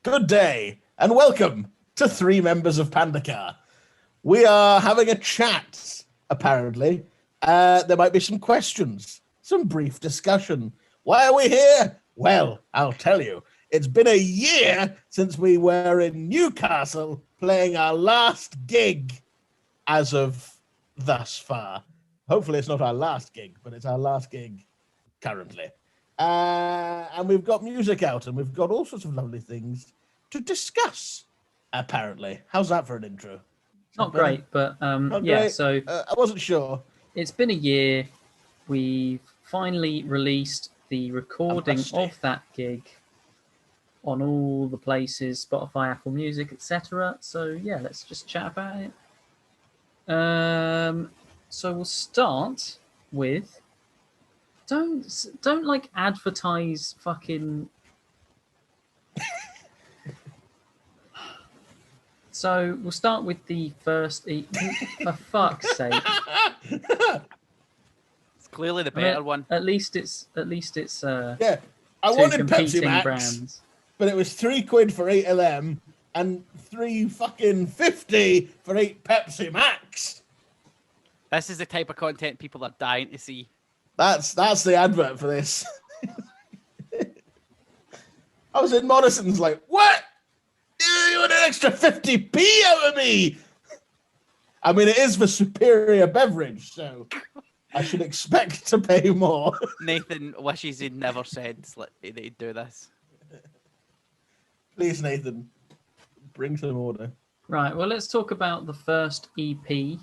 Good day, and welcome to Three Members of Pandacar. We are having a chat, apparently. There might be some questions, some brief discussion. Why are we here? Well, I'll tell you. It's been a year since we were in Newcastle playing our last gig as of thus far. Hopefully it's not our last gig, but it's our last gig currently. And we've got music out and we've got all sorts of lovely things to discuss, apparently. How's that for an intro? Not great, but Not yeah, great. so I wasn't sure. it's been a year. We've finally released the recording of that gig on all the places, Spotify, Apple Music, etc. So yeah, let's just chat about it. So we'll start with don't like advertise fucking. So we'll start with the first. For fuck's sake! It's clearly the better one. At least it's. Yeah, I two wanted competing Pepsi Max, brands. but it was £3 for 8 of them and $3.50 for 8 Pepsi Max. This is the type of content people are dying to see. That's the advert for this. I was in Morrison's like, what? You want an extra 50p out of me? I mean, it is the superior beverage, so I should expect to pay more. Nathan wishes he'd never said that he'd do this. Please, Nathan, bring some order. Right, well, let's talk about the first EP,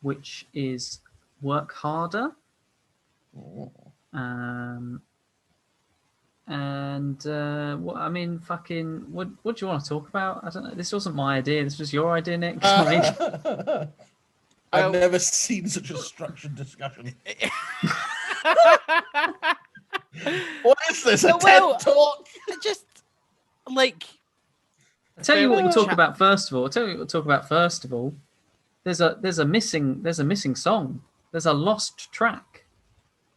which is Work Harder. What do you want to talk about? I don't know. This wasn't my idea. This was your idea, Nick. I've never seen such a structured discussion. What is this? A TED talk? Just like. I'll tell you what we'll talk about first of all. There's a missing song. There's a lost track.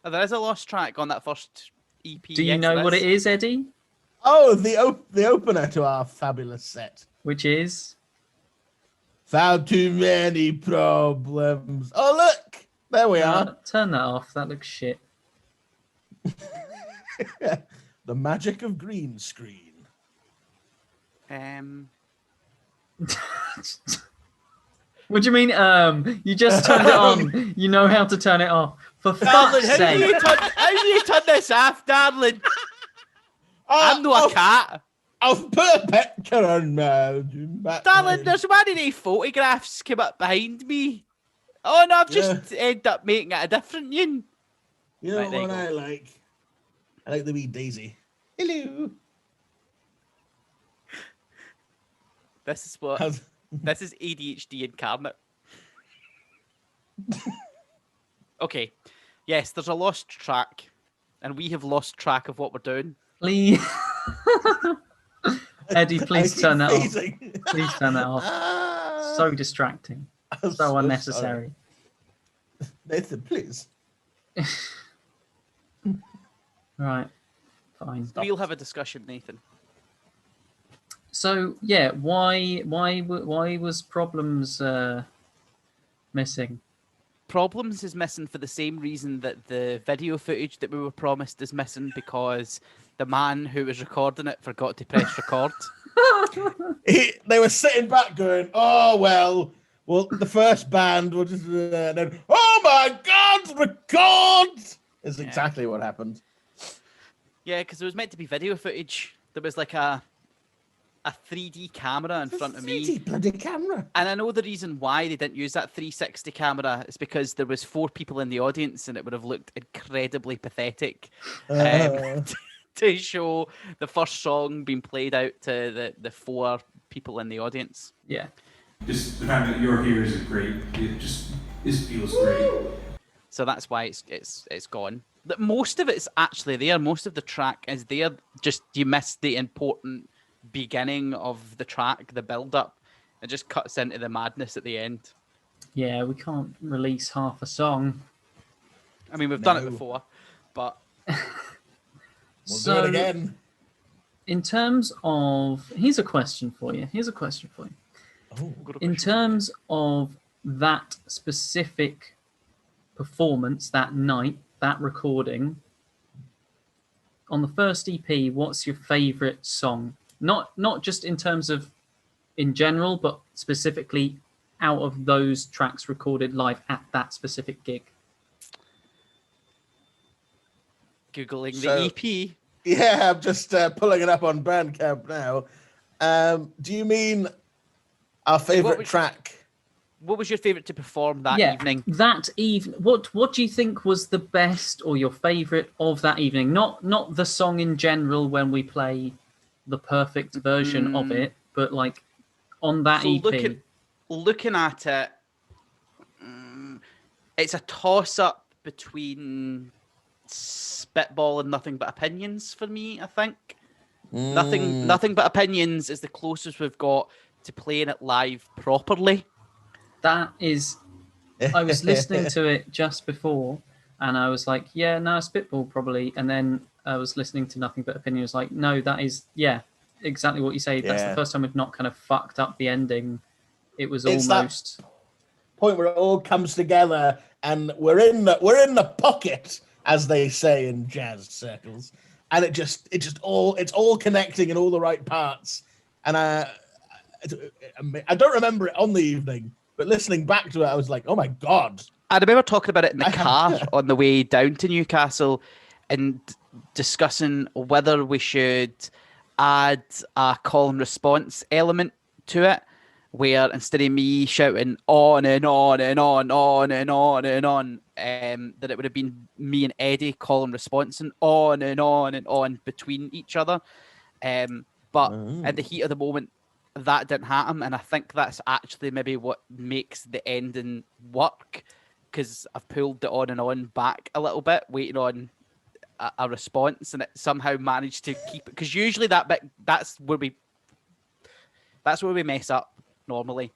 Oh, there is a lost track on that first EP. Do you know what it is, Eddie? Oh, the opener to our fabulous set. Which is? Found too many problems. Oh, look! There we are. Turn that off. That looks shit. The magic of green screen. What do you mean, You just turned it on. You know how to turn it off. For fuck's sake. How do you turn this off, darling? I'm not a cat. I've put a picture on darling, there's one of these photographs came up behind me. Oh, no, I've just ended up making it a different one. You know what I like? I like the wee daisy. Hello. This is what... This is ADHD incarnate. Okay. Yes, there's a lost track, and we have lost track of what we're doing. Please. Eddie, please turn that off. Please turn that off. So distracting. So unnecessary. Sorry. Nathan, please. Right. Fine. We'll have a discussion, Nathan. So yeah, why was Problems missing? Problems is missing for the same reason that the video footage that we were promised is missing, because the man who was recording it forgot to press record. They were sitting back going, "Oh well, the first band will just," and then, "Oh my God, record!" Is exactly what happened. Yeah, because there was meant to be video footage. There was like a 3D camera in front of me. 3D bloody camera. And I know the reason why they didn't use that 360 camera is because there was 4 people in the audience and it would have looked incredibly pathetic to show the first song being played out to the 4 people in the audience. Yeah. Just the fact that you're here is great. It feels great. So that's why it's gone. Most of it's actually there. Most of the track is there. Just you missed the important beginning of the track, the build up. It just cuts into the madness at the end. Yeah, we can't release half a song. I mean, we've done it before, but we'll do it again. in terms of, here's a question for you. Oh, In terms of that specific performance, that night, that recording, on the first EP, what's your favorite song? Not just in terms of in general, but specifically out of those tracks recorded live at that specific gig. Googling So- the EP. yeah, I'm just pulling it up on Bandcamp now. Do you mean our favorite track? What was your favourite to perform that evening? That evening, what do you think was the best or your favorite of that evening? Not the song in general when we play the perfect version of it, but like on that So EP. looking at it, it's a toss-up between Spitball and Nothing But Opinions for me, I think. Nothing But Opinions is the closest we've got to playing it live properly. That is, I was listening to it just before, and I was like, yeah, no, Spitball probably. And then I was listening to Nothing But Opinion. I was like, no, that is, yeah, exactly what you say. That's the first time we've not kind of fucked up the ending. It was It's almost that point where it all comes together, and we're in the pocket, as they say in jazz circles, and it's all connecting in all the right parts. And I don't remember it on the evening, but listening back to it, I was like, oh my God. I remember talking about it in the car on the way down to Newcastle and discussing whether we should add a call and response element to it, where instead of me shouting on and on and on and on and on, that it would have been me and Eddie call and response and on and on and on between each other. But at the heat of the moment, that didn't happen, and I think that's actually maybe what makes the ending work, because I've pulled the on and on back a little bit, waiting on a response, and it somehow managed to keep it. Because usually that bit, that's where we mess up. Normally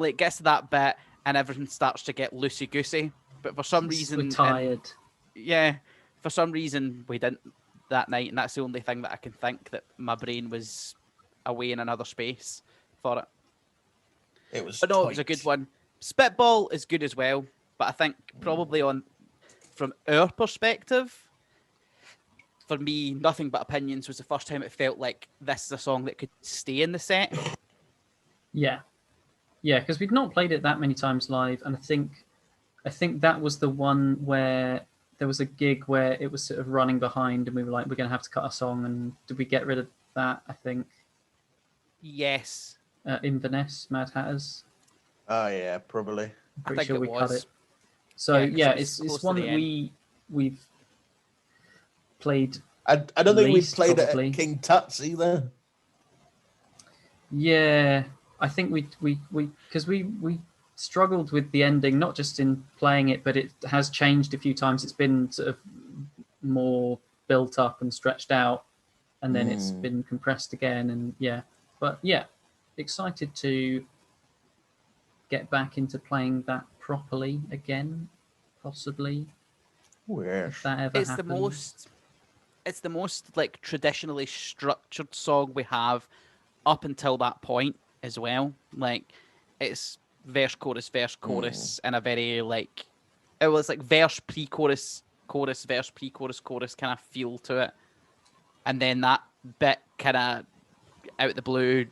it gets to that bit and everything starts to get loosey goosey. But for some reason, we're tired. For some reason we didn't that night, and that's the only thing that I can think that my brain was away in another space for it. It was. But no, it was a good one. Spitball is good as well, but I think probably from our perspective, for me, Nothing But Opinions was the first time it felt like this is a song that could stay in the set. Yeah, because we'd not played it that many times live, and I think that was the one where there was a gig where it was sort of running behind, and we were like, we're going to have to cut a song, and did we get rid of that? I think. Yes. Inverness, Mad Hatters. Oh yeah, probably. I'm pretty sure we cut was. it. So Yeah, 'cause it's close one to the that we've played. I don't think we least, played probably. it at King Tut's either. Yeah, I think we because we struggled with the ending, not just in playing it, but it has changed a few times. It's been sort of more built up and stretched out, and then it's been compressed again. And excited to get back into playing that properly again, possibly. Where If that ever happens. It's the most like traditionally structured song we have up until that point as well. Like it's verse chorus and a very like it was like verse pre-chorus verse pre-chorus chorus kind of feel to it, and then that bit kind of out the blue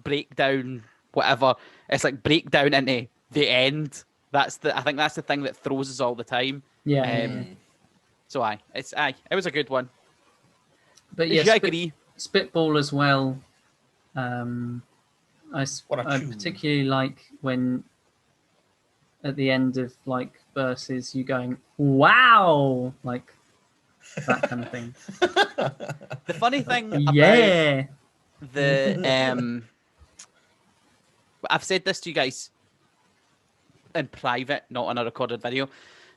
breakdown whatever. It's like breakdown into the end. I think that's the thing that throws us all the time. Yeah. So it was a good one. But Did you agree? Spitball as well. I What a tune. particularly like when at the end of like verses you going wow, like that kind of thing. The funny thing about Yeah. the I've said this to you guys in private, not on a recorded video,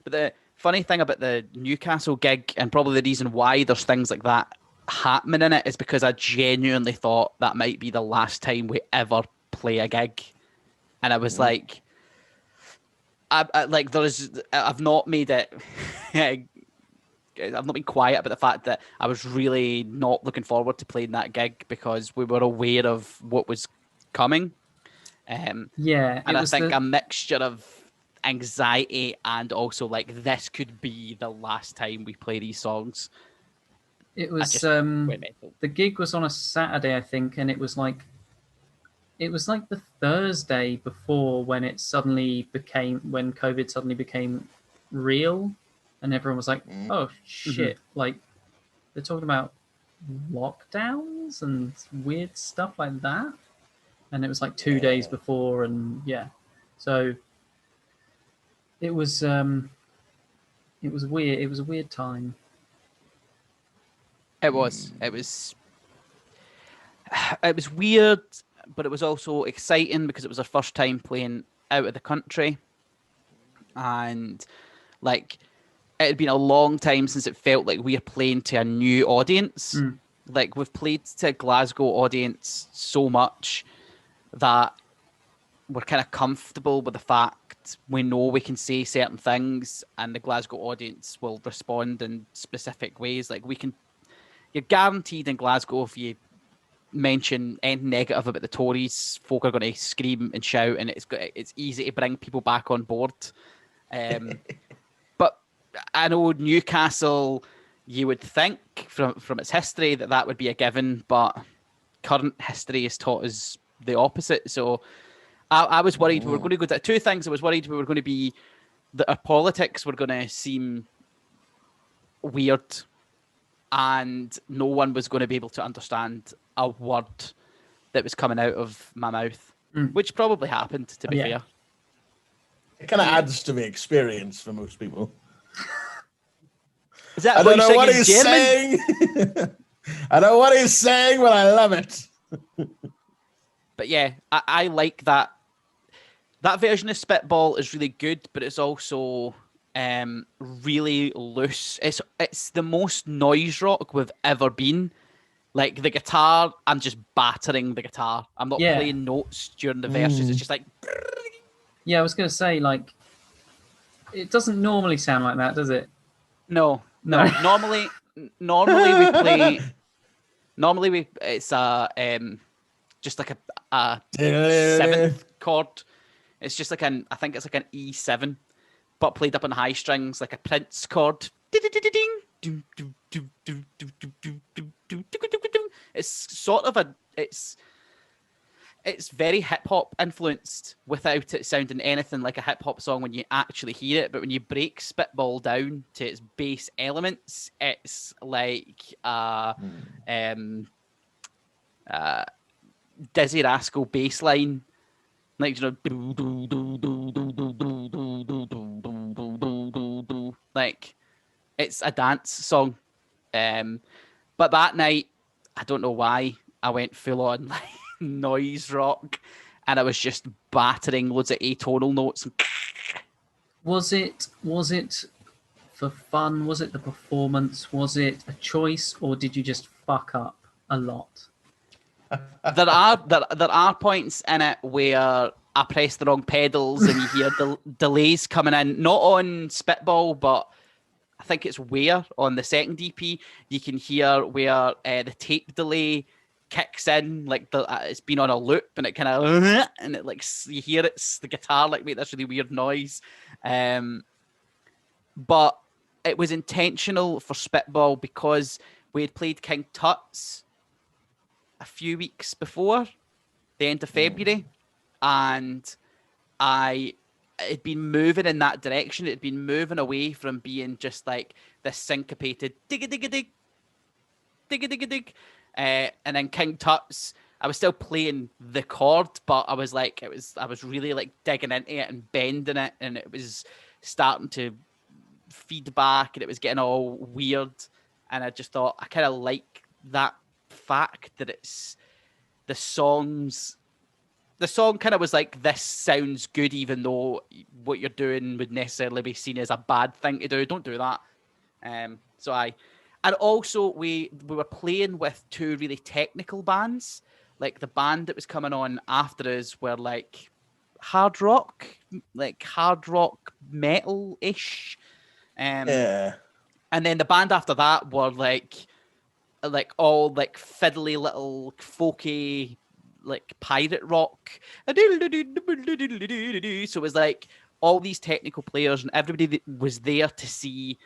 but the funny thing about the Newcastle gig, and probably the reason why there's things like that happening in it, is because I genuinely thought that might be the last time we ever play a gig, and I was like, I've not made it I've not been quiet about the fact that I was really not looking forward to playing that gig because we were aware of what was coming. Yeah, and I think a mixture of anxiety and also like this could be the last time we play these songs. It was went mental. the gig was on a Saturday, I think, and it was like the Thursday before when COVID suddenly became real, and everyone was like, "Oh shit!" Like they're talking about lockdowns and weird stuff like that, and it was like 2 days before, and yeah, so it was weird. It was a weird time. It was weird, but it was also exciting because it was our first time playing out of the country, and like it had been a long time since it felt like we were playing to a new audience. Like we've played to a Glasgow audience so much that we're kind of comfortable with the fact we know we can say certain things and the Glasgow audience will respond in specific ways. Like you're guaranteed in Glasgow if you mention anything negative about the Tories, folk are going to scream and shout, and it's easy to bring people back on board. But I know Newcastle, you would think from its history that would be a given, but current history has taught us the opposite. So I was worried we were going to go to two things. I was worried we were going to be that our politics were going to seem weird and no one was going to be able to understand a word that was coming out of my mouth, which probably happened, to be fair. It kind of adds to the experience for most people. Is that I don't know what he's German? saying. I know what he's saying, but I love it. But yeah, I like that. That version of Spitball is really good, but it's also really loose. It's the most noise rock we've ever been. Like the guitar, I'm just battering the guitar. I'm not playing notes during the verses. It's just like. Yeah, I was going to say, like, it doesn't normally sound like that, does it? No. normally we play. Normally it's just like a seventh chord. It's just like I think it's like an E7, but played up on high strings, like a Prince chord. It's sort of it's very hip hop influenced without it sounding anything like a hip hop song when you actually hear it. But when you break Spitball down to its base elements, it's like Dizzy Rascal bass line, like like it's a dance song. But that night, I don't know why, I went full on like noise rock, and I was just battering loads of atonal notes. Was it for fun? Was it the performance? Was it a choice, or did you just fuck up a lot? There are points in it where I press the wrong pedals and you hear delays coming in, not on Spitball, but I think it's Where on the second EP. You can hear where the tape delay kicks in, like it's been on a loop and it kind of and it like you hear it's the guitar like make this really weird noise. But it was intentional for Spitball because we had played King Tut's a few weeks before the end of February, and I had been moving in that direction. It had been moving away from being just like this syncopated digga digga dig, digga digga dig, and then King Tut's, I was still playing the chord, but I was really like digging into it and bending it, and it was starting to feed back, and it was getting all weird. And I just thought I kind of like that fact that it's the song kind of was like, this sounds good even though what you're doing would necessarily be seen as a bad thing to do. Don't do that. And also we were playing with two really technical bands. Like the band that was coming on after us were like hard rock metal-ish. And then the band after that were like all like fiddly little folky like pirate rock. So it was like all these technical players and everybody that was there to see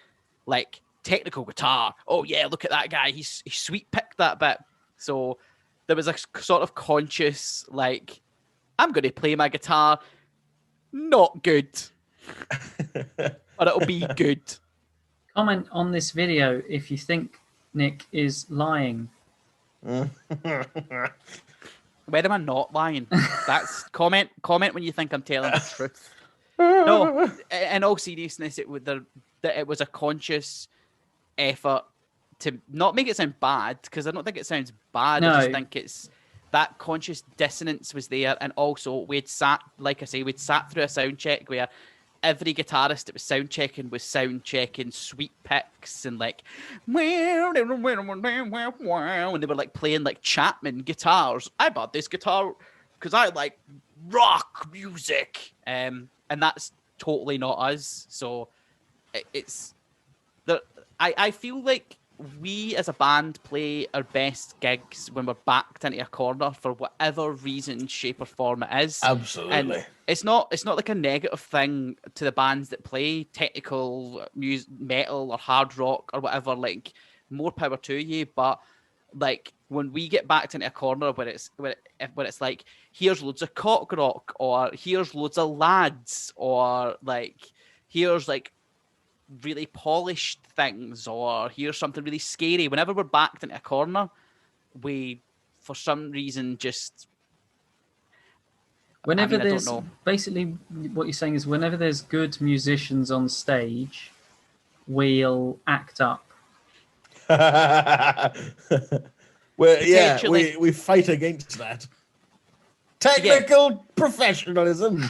like technical guitar. Oh yeah, look at that guy. He sweet picked that bit. So there was a sort of conscious like, I'm going to play my guitar not good, but it'll be good. Comment on this video if you think Nick is lying. Where am I not lying? That's comment when you think I'm telling the truth. No, in all seriousness, it was a conscious effort to not make it sound bad, because I don't think it sounds bad. No. I just think it's that conscious dissonance was there, and also we'd sat through a sound check where every guitarist that was sound checking sweet picks and like, and they were like playing like Chapman guitars. I bought this guitar because I like rock music, and that's totally not us. So I feel like we as a band play our best gigs when we're backed into a corner for whatever reason, shape or form it is. Absolutely. And it's not like a negative thing to the bands that play technical music, metal or hard rock or whatever. Like, more power to you. But like when we get backed into a corner where it's like, here's loads of cock rock, or here's loads of lads, or like here's like really polished things, or here's something really scary. Whenever we're backed into a corner, we for some reason just there's basically what you're saying is whenever there's good musicians on stage, we'll act up. Well, yeah, we fight against that. Technical professionalism.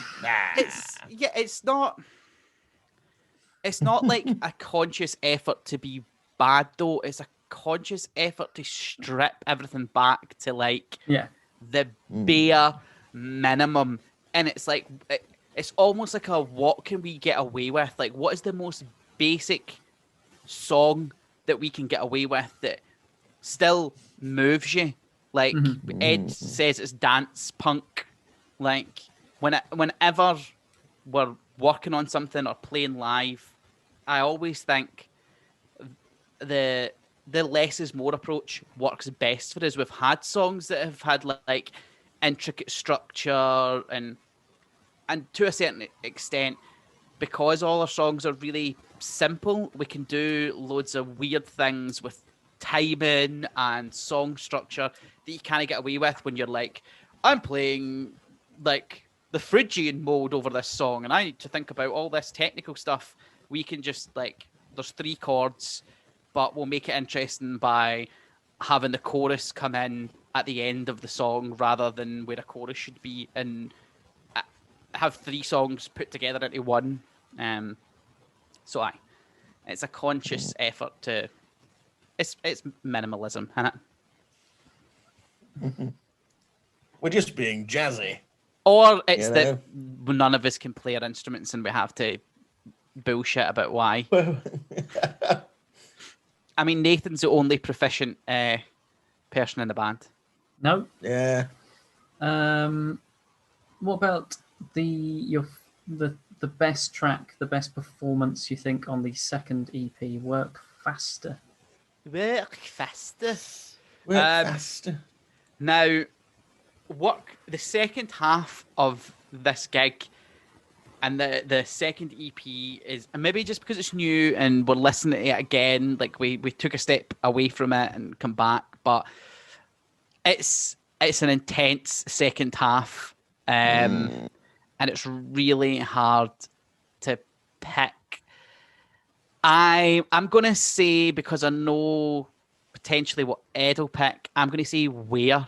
It's not like a conscious effort to be bad, though. It's a conscious effort to strip everything back to like the bare minimum. And it's like, it's almost like a, what can we get away with? Like, what is the most basic song that we can get away with that still moves you? Like Ed says, it's dance punk. Like, whenever we're working on something or playing live, I always think the less is more approach works best for us. We've had songs that have had like intricate structure and to a certain extent, because all our songs are really simple, we can do loads of weird things with timing and song structure that you kind of get away with when you're like, I'm playing like the Phrygian mode over this song and I need to think about all this technical stuff. We can just like, there's 3 chords, but we'll make it interesting by having the chorus come in at the end of the song rather than where a chorus should be, and have 3 songs put together into one. So it's a conscious effort to, it's minimalism, isn't it? We're just being jazzy. Or it's that none of us can play our instruments and we have to bullshit about why. I mean, Nathan's the only proficient person in the band. No. Yeah. What about the best track, the best performance you think on the second EP, Work Faster? Work Faster. Work Faster. Now, the second half of this gig and the second EP is, and maybe just because it's new and we're listening to it again, like we took a step away from it and come back, but it's an intense second half, and it's really hard to pick. I'm gonna say, because I know potentially what Ed will pick, I'm gonna say Where.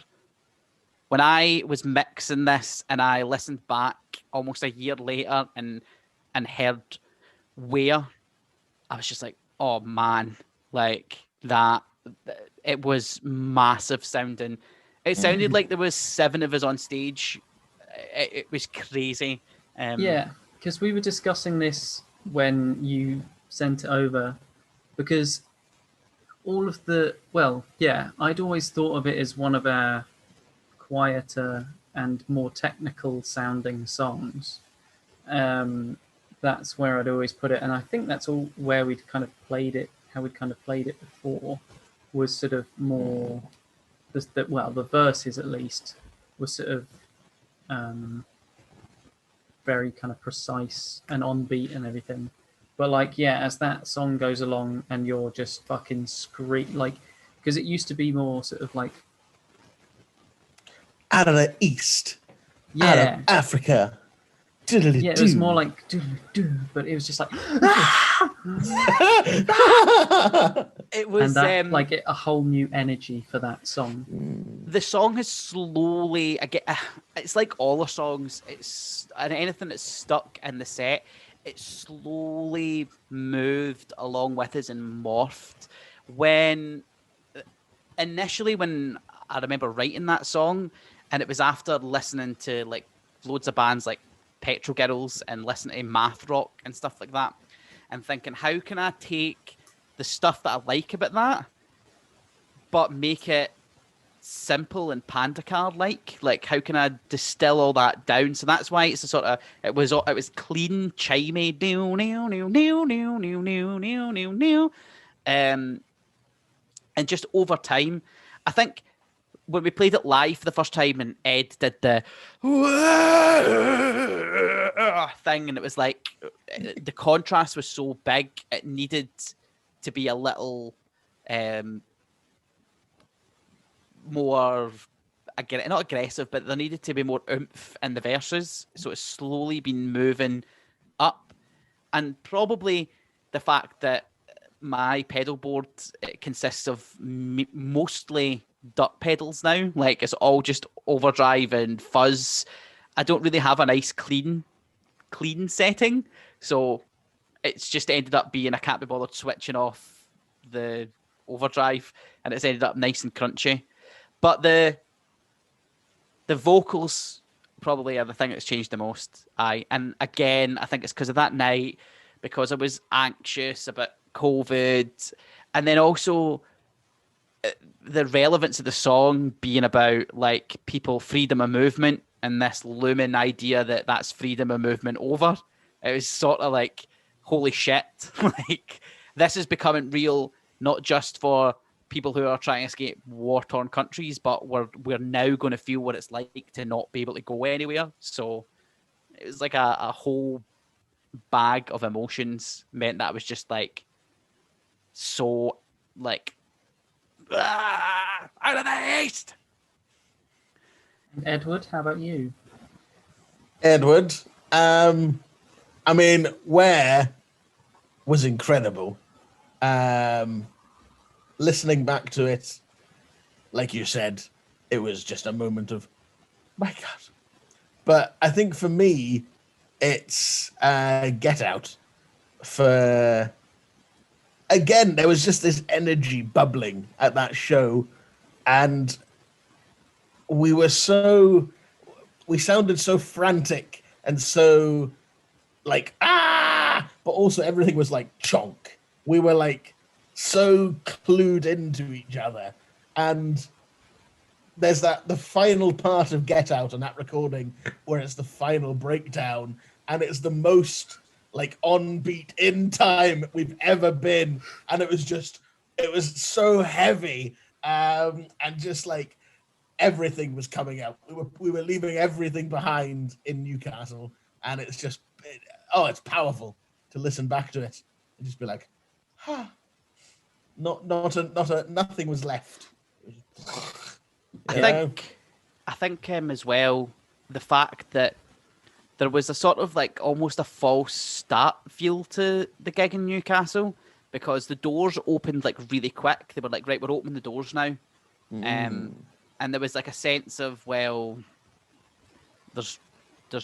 When I was mixing this and I listened back almost a year later and heard Where, I was just like, oh man, like that, it was massive sounding. It sounded like there was 7 of us on stage. It was crazy. Yeah, because we were discussing this when you sent it over, because all of the I'd always thought of it as one of our quieter and more technical sounding songs. That's where I'd always put it, and I think that's all where we'd kind of played it. How we'd kind of played it before was sort of more the verses at least were sort of very kind of precise and on beat and everything. But like, yeah, as that song goes along and you're just fucking scream, like, because it used to be more sort of like out of the east, out yeah, of Africa. yeah, it was more like do, but it was just like It was and that, like a whole new energy for that song. The song has slowly, it's like all the songs, and anything that's stuck in the set, it slowly moved along with us and morphed. Initially when I remember writing that song, and it was after listening to like loads of bands like Petrol Girls and listening to math rock and stuff like that, and thinking, how can I take the stuff that I like about that, but make it simple and Pandacar like how can I distill all that down? So that's why it's a sort of it was clean, chimey, and just over time, I think when we played it live for the first time and Ed did the thing, and it was like the contrast was so big, it needed to be a little more, not aggressive, but there needed to be more oomph in the verses. So it's slowly been moving up, and probably the fact that my pedal board consists of mostly duck pedals now, like it's all just overdrive and fuzz. I don't really have a nice clean setting, so it's just ended up being I can't be bothered switching off the overdrive, and it's ended up nice and crunchy. But the vocals probably are the thing that's changed the most. And again, I think it's because of that night, because I was anxious about COVID, and then also the relevance of the song being about like people freedom of movement and this looming idea that that's freedom of movement over. It was sort of like, holy shit, like this is becoming real, not just for people who are trying to escape war-torn countries, but we're now going to feel what it's like to not be able to go anywhere. So it was like a whole bag of emotions meant that I was just like so like out of the east. Edward, how about you? Edward, I mean, Where was incredible. Listening back to it, like you said, it was just a moment of, my God. But I think for me, it's Get Out. Again, there was just this energy bubbling at that show, and we sounded so frantic and so like, but also everything was like chonk. We were like so clued into each other. And there's the final part of Get Out on that recording where it's the final breakdown, and it's the most like on beat in time we've ever been, and it was so heavy, and just like everything was coming out. We were leaving everything behind in Newcastle, and it's just it's powerful to listen back to it and just be like, nothing was left. I think as well, the fact that there was a sort of like almost a false start feel to the gig in Newcastle, because the doors opened like really quick. They were like, right, we're opening the doors now. And there was like a sense of, well, there's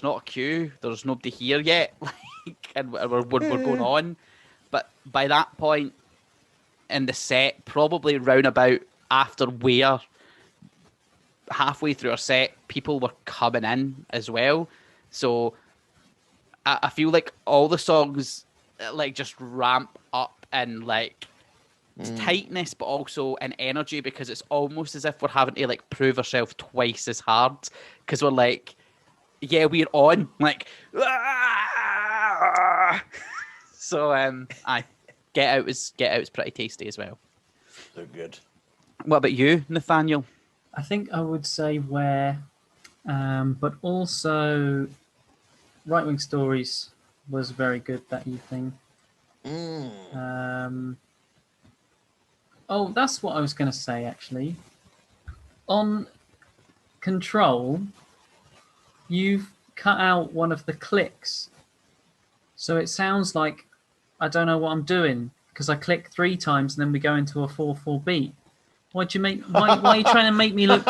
not a queue, there's nobody here yet, like, and we're going on. But by that point in the set, probably roundabout after where halfway through our set, people were coming in as well. So I feel like all the songs like just ramp up in like tightness, but also an energy, because it's almost as if we're having to like prove ourselves twice as hard, because we're like, yeah, we're on, like, so I Get Out is pretty tasty as well. So good. What about you, Nathaniel? I think I would say Where, but also Right Wing Stories was very good that evening. Oh, that's what I was going to say, actually. On Control, you've cut out one of the clicks. So it sounds like I don't know what I'm doing, because I click 3 times and then we go into a 4/4 beat. Why are you trying to make me look...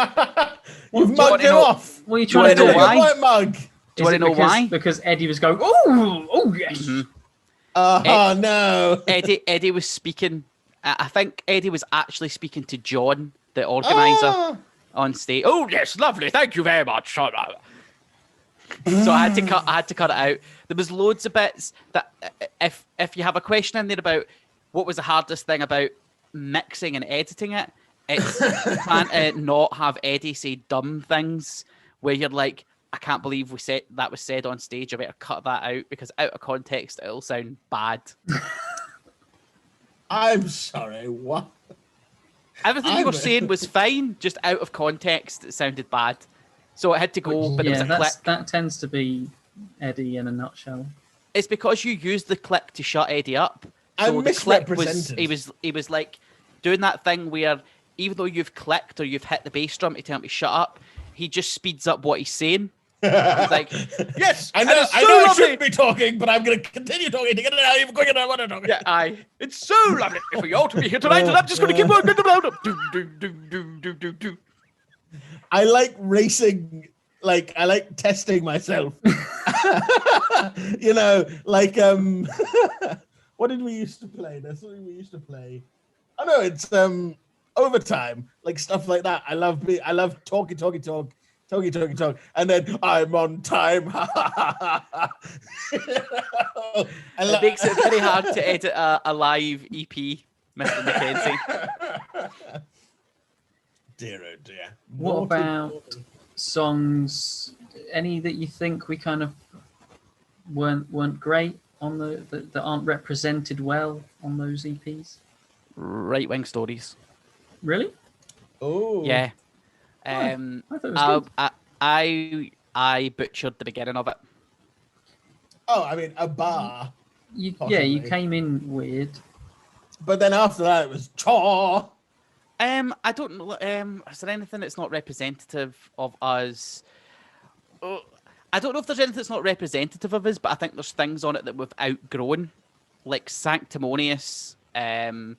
You've mugged it off. What are you trying to do? Why? Mug. Do you want to know why? Because Eddie was going, oh yes. Mm-hmm. Oh, no. Eddie was speaking. I think Eddie was actually speaking to John, the organizer, on stage. Oh yes, lovely. Thank you very much. So I had to cut it out. There was loads of bits that if you have a question in there about what was the hardest thing about mixing and editing it, it's trying to not have Eddie say dumb things where you're like, I can't believe we said that was said on stage. I better cut that out, because out of context it'll sound bad. I'm sorry, what? Everything you were saying was fine, just out of context it sounded bad. So it had to go, but there was a click. That tends to be Eddie in a nutshell. It's because you used the click to shut Eddie up. So the click was he was like doing that thing where even though you've clicked or you've hit the bass drum to tell him to shut up, he just speeds up what he's saying. He's like, yes, I know I shouldn't be talking, but I'm going to continue talking to get it out even quicker than I want to talk. Yeah, it's so lovely for you all to be here tonight, and I'm just going to keep working around. I like racing, like I like testing myself. You know, like what did we used to play? There's something we used to play. Oh no, it's Overtime, like stuff like that. I love talk, and then I'm on time. It makes it very hard to edit a live EP, Mr. Mackenzie. Dear oh dear. What about songs? Any that you think we kind of weren't great on that aren't represented well on those EPs? Right Wing Stories. Really? Oh. Yeah. I thought it was good. I butchered the beginning of it. Oh, I mean, a bar. You came in weird. But then after that, it was chaw. I don't know. Is there anything that's not representative of us? I don't know if there's anything that's not representative of us, but I think there's things on it that we've outgrown, like Sanctimonious, and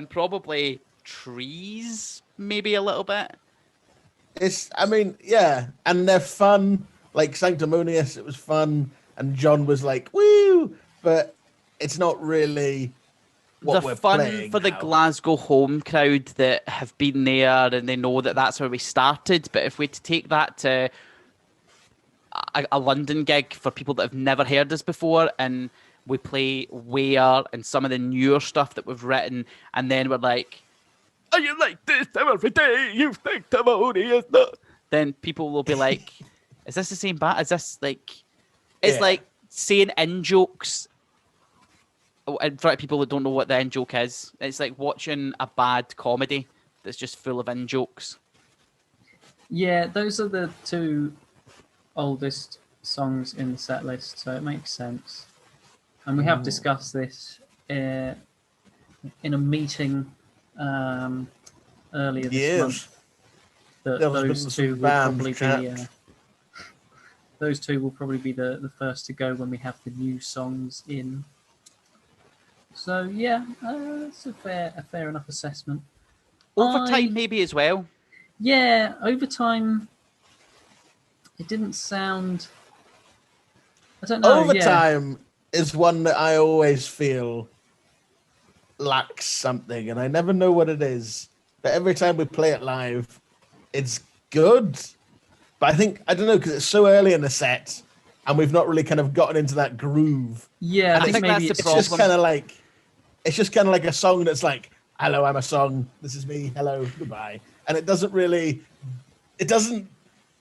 probably Trees, maybe a little bit. I mean, yeah, and they're fun. Like Sanctimonious, it was fun, and John was like, "Woo!" But it's not really what we're fun playing for the now. Glasgow home crowd that have been there and they know that that's where we started. But if we to take that to a London gig for people that have never heard us before, and we play Where and some of the newer stuff that we've written, and then we're like, "Are you like this every day? You think Sanctimonious?" Then people will be like, "Is this the same band? Is this like?" It's like saying in jokes in front of people that don't know what the in joke is. It's like watching a bad comedy that's just full of in jokes. Yeah, those are the 2 oldest songs in the set list, so it makes sense. And we have discussed this in a meeting earlier this month. That those 2 will probably be those 2 will probably be the first to go when we have the new songs in. So yeah, it's a fair enough assessment. Overtime maybe as well. Yeah, Overtime. It didn't sound. I don't know. Overtime is one that I always feel lacks something, and I never know what it is. But every time we play it live, it's good. But I don't know, because it's so early in the set, and we've not really kind of gotten into that groove. Yeah, I think maybe that's the It's problem. just kind of like, it's just kind of like a song that's like, hello, I'm a song. This is me. Hello, goodbye. And it doesn't.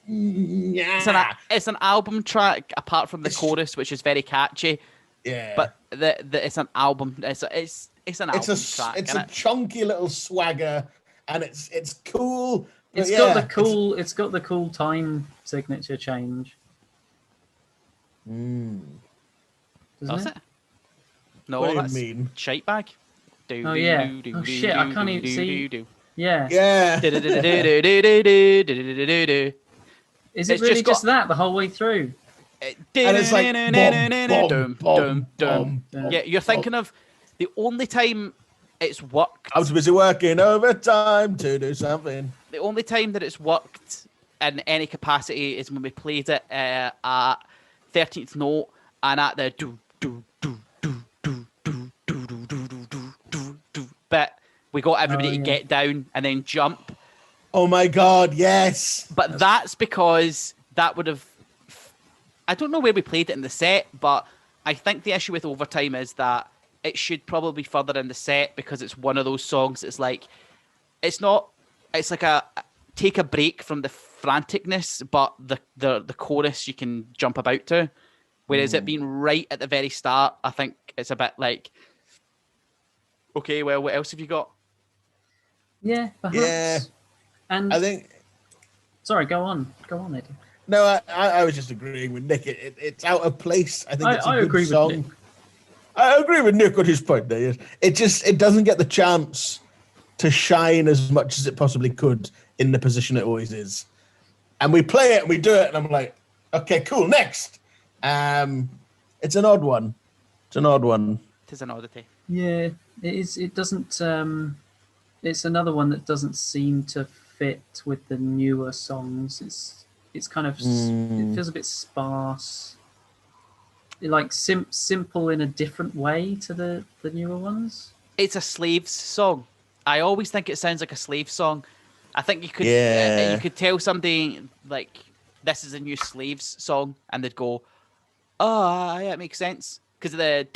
It's an album track apart from the chorus, which is very catchy. Yeah. But it's an album. It's an album track. It's a chunky little swagger, and it's cool. It's got the cool time signature change. Doesn't it? No, What do you that's mean? Shite Bag. Oh yeah. Oh shit! I can't even see. Yeah. Yeah. Is it really just that the whole way through? And it's like boom. Yeah, you're thinking of the only time it's worked. I was busy working overtime to do something. The only time that it's worked in any capacity is when we played it at 13th note and at the do bit. We got everybody to get down and then jump. Oh my god, yes. But that's because that would have... I don't know where we played it in the set, but I think the issue with Overtime is that it should probably be further in the set because it's one of those songs that's like... It's like a take a break from the franticness, but the chorus you can jump about to. Whereas it being right at the very start, I think it's a bit like... Okay, well, what else have you got? Yeah, perhaps. Yeah. And I think... Sorry, go on, Eddie. No, I was just agreeing with Nick. It's out of place. I think it's a good agree song. with Nick. I agree with Nick on his point there. Yes. It doesn't get the chance to shine as much as it possibly could in the position it always is. And we play it and we do it, and I'm like, okay, cool, next. It's an odd one. It's an oddity. Yeah, it is. It doesn't. It's another one that doesn't seem to fit with the newer songs. It's kind of it feels a bit sparse. Like simple in a different way to the newer ones. It's a Slaves song. I always think it sounds like a Slaves song. I think you could tell somebody like this is a new Slaves song, and they'd go, "Oh, yeah, it makes sense." Because the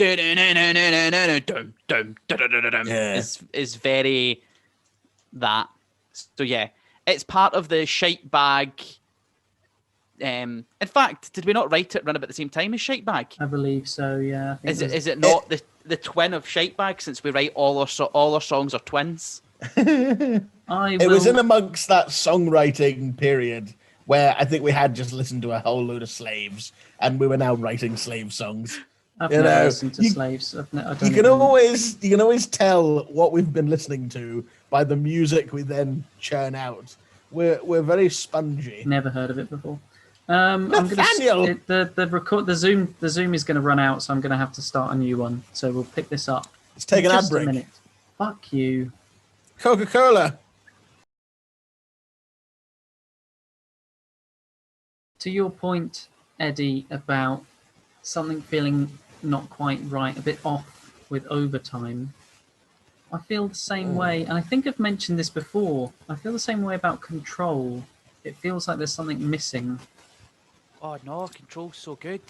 is very that. So yeah, it's part of the Shite Bag. In fact, did we not write it run about the same time as Shite Bag? I believe so. Yeah. I think Is it not the twin of Shite Bag, since we write all our songs are twins? It was in amongst that songwriting period where I think we had just listened to a whole load of Slaves, and we were now writing slave songs. I've never listened to Slaves. You can always tell what we've been listening to by the music we then churn out. We're very spongy. Never heard of it before. Nathaniel! The Zoom is going to run out, so I'm going to have to start a new one. So we'll pick this up. Let's take an ad break. A minute. Fuck you. Coca-Cola. To your point, Eddie, about something feeling not quite right, a bit off with Overtime, I feel the same way, and I think I've mentioned this before. I feel the same way about Control. It feels like there's something missing. Oh no, Control's so good.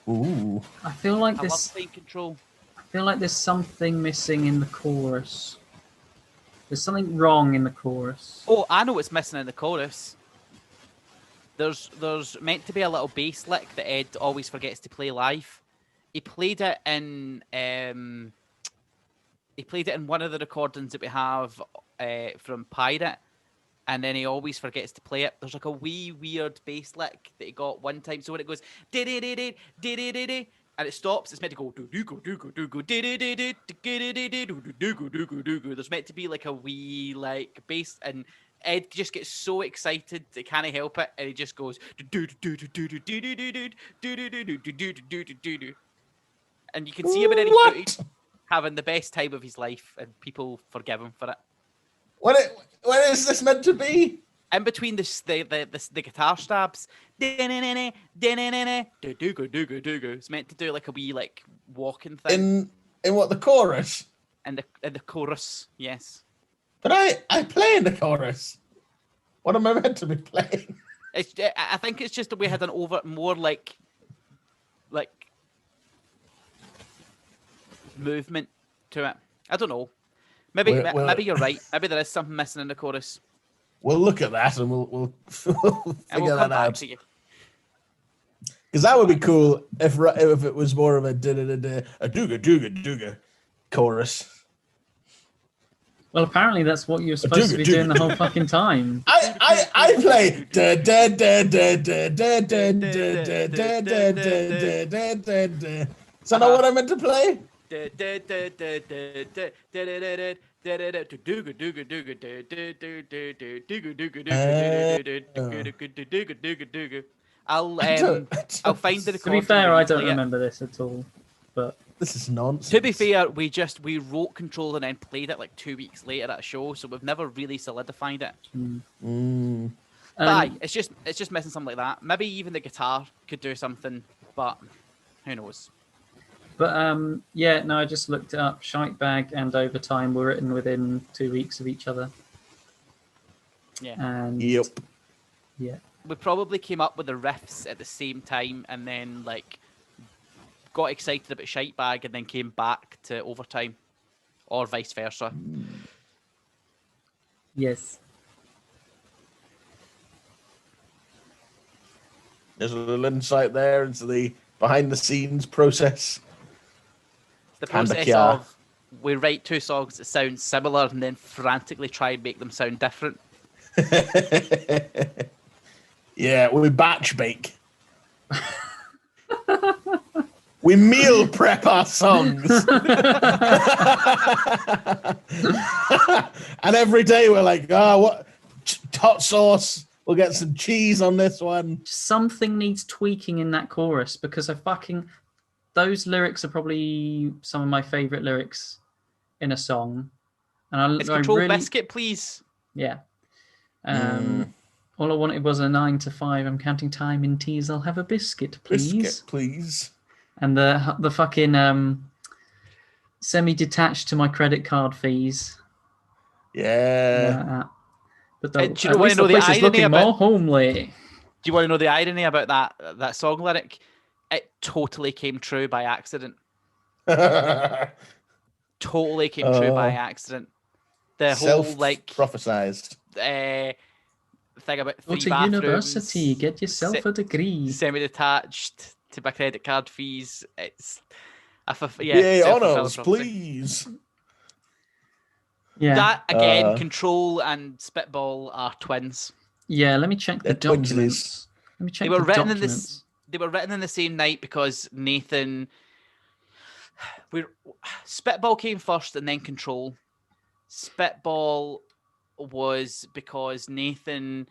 Ooh. I feel like I love playing Control. I feel like there's something missing in the chorus. There's something wrong in the chorus. Oh, I know what's missing in the chorus. There's meant to be a little bass lick that Ed always forgets to play live. He played it in one of the recordings that we have from Pirate, and then he always forgets to play it. There's like a wee weird bass lick that he got one time. So when it goes and it stops, it's meant to go there's meant to be like a wee like bass, and Ed just gets so excited he can't help it, and he just goes and you can see him in any footage having the best time of his life, and people forgive him for it. What is this meant to be? In between the guitar stabs, it's meant to do like a wee like walking thing. In what, the chorus? In the chorus, yes. But I play in the chorus. What am I meant to be playing? I think it's just that we had more like movement to it. I don't know. Maybe Well, maybe you're right. Maybe there is something missing in the chorus. We'll look at that and we'll And figure we'll come that back out. to you. Because that would be cool if it was more of a dooga dooga chorus. Well, apparently that's what you're supposed to be doing the whole fucking time. I play da da da da da da da da da da da da da da. Is that not what I meant to play? I'll find the To be recording. fair, when I you don't play it. remember this at all. But This is nonsense. To be fair, we wrote Control and then played it like 2 weeks later at a show, so we've never really solidified it. But aye, it's just missing something like that. Maybe even the guitar could do something, but who knows? But yeah, no, I just looked it up. Shite Bag and Overtime were written within 2 weeks of each other. Yeah. And Yep. yeah. We probably came up with the riffs at the same time and then like got excited about Shite Bag and then came back to Overtime, or vice versa. Yes. There's a little insight there into the behind the scenes process. The process Pandacar. of we write 2 songs that sound similar and then frantically try and make them sound different. Yeah, we batch bake. We meal prep our songs. And every day we're like, what hot sauce? We'll get some cheese on this one. Something needs tweaking in that chorus because those lyrics are probably some of my favorite lyrics in a song. And It's I Control really, Biscuit, please. Yeah. All I wanted was a 9 to 5. I'm counting time in teas. I'll have a biscuit, please. Biscuit, please. And the fucking semi-detached to my credit card fees. Yeah. But Do you at want least to know the the place is irony looking about? more homely. Do you want to know the irony about that song lyric? It totally came true by accident. Totally came true by accident. The whole like prophesized thing about Go 3 to bathrooms, university, get yourself a degree. semi-detached to my credit card fees. It's Yay, self-fulfilling honors, prophecy. please. Yeah. That again, Control and Spitball are twins. Yeah, let me check the They're documents. Let me check They were the written documents. They were written in the same night because Nathan. Spitball came first and then Control. Spitball was because Nathan